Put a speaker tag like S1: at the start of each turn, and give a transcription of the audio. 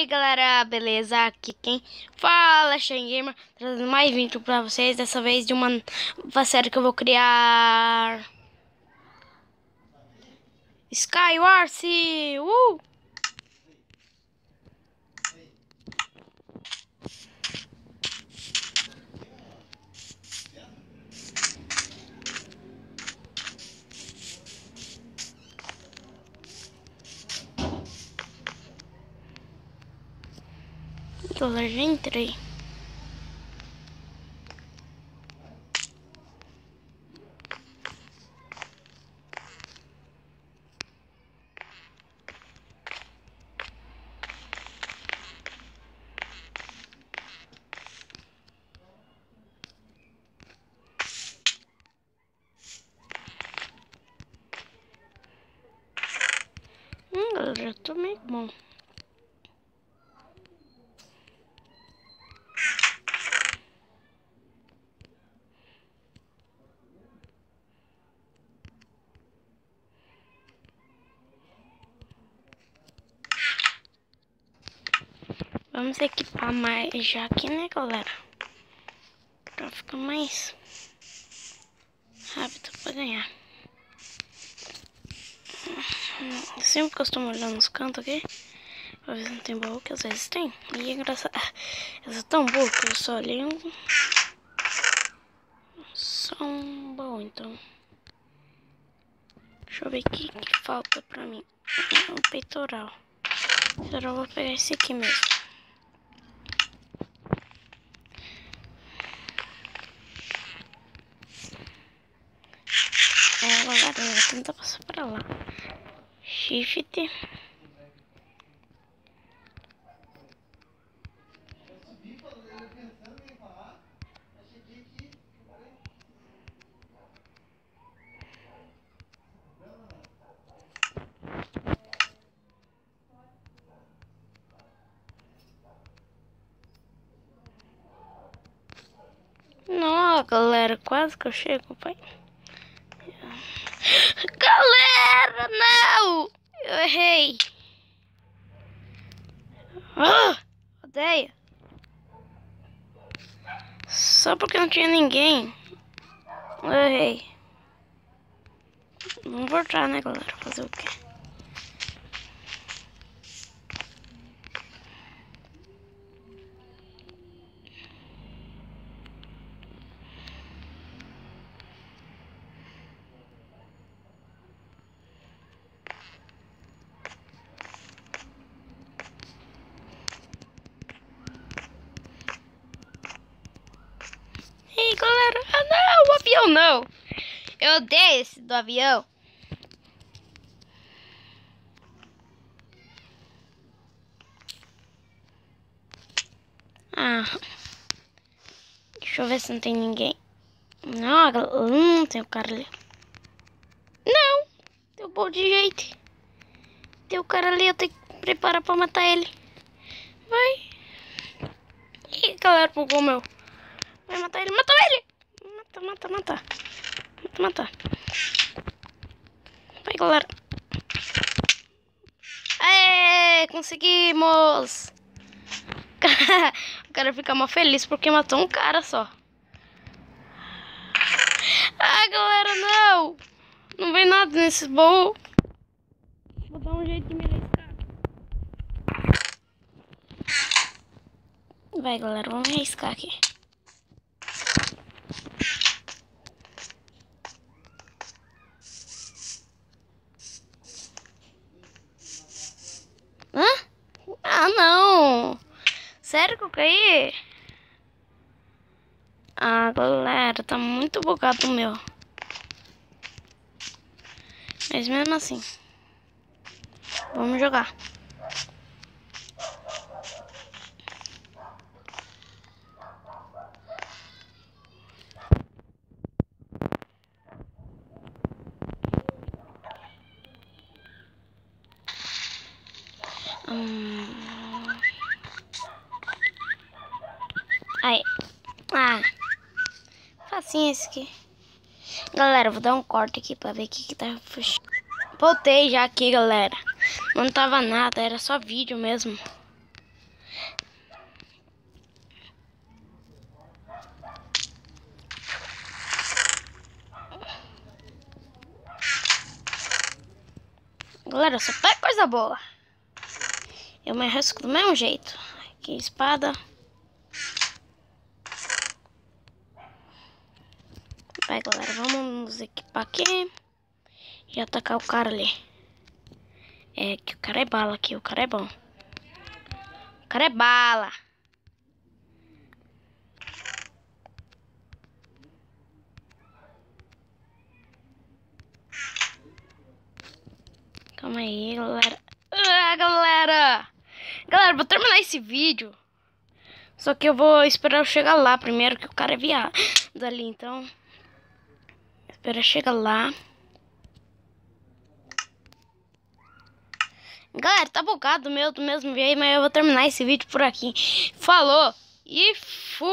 S1: Galera, beleza? Aqui quem fala é Shane Gamer, trazendo mais vídeo pra vocês. Dessa vez de uma nova série que eu vou criar, Skywars. Galera, já entrei. Galera, já tô meio bom. Vamos equipar mais já aqui, né, galera? Pra ficar mais rápido pra ganhar. Eu sempre costumo olhar nos cantos aqui pra ver se não tem baú, que às vezes tem. E é engraçado. Eu sou tão burro que eu só olhei só um baú, então. Deixa eu ver o que falta pra mim. Um peitoral. Eu vou pegar esse aqui mesmo. Galera, eu vou tentar passar pra lá. Shift. Não, galera, quase que eu chego, pai. Galera, não! Eu errei. Odeio. Só porque não tinha ninguém. Eu errei. Vamos voltar, né, galera? Fazer o quê? Ei, galera. Ah, não! O avião não! Eu odeio esse do avião. Deixa eu ver se não tem ninguém. Não, tem o cara ali. Não, deu bom de jeito. Tem o cara ali, eu tenho que preparar pra matar ele. Vai. Ih, galera, bugou o meu. Vai matar ele, matou ele. Mata. Vai, galera. Aê, conseguimos. O cara fica mal feliz porque matou um cara só. Galera, não! Não vem nada nesse baú. Vou dar um jeito de me arriscar. Vai, galera, vamos arriscar aqui. Hã? Ah, não! Sério que eu caí? Galera, tá muito bugado o meu. Mas mesmo assim, vamos jogar. Aí. Facinho esse aqui. Galera, vou dar um corte aqui pra ver o que tá fechando. Voltei já aqui, galera. Não tava nada, era só vídeo mesmo. Galera, só pega coisa boa. Eu me arrisco do mesmo jeito. Aqui, espada. Vai, galera, vamos nos equipar aqui. E atacar o cara ali. É, que o cara é bala aqui, o cara é bom. O cara é bala. Calma aí, galera. Galera, vou terminar esse vídeo. Só que eu vou esperar eu chegar lá primeiro, que o cara é viado ali, então. Espera chegar lá. Galera, tá bugado do mesmo jeito, mas eu vou terminar esse vídeo por aqui. Falou e fui!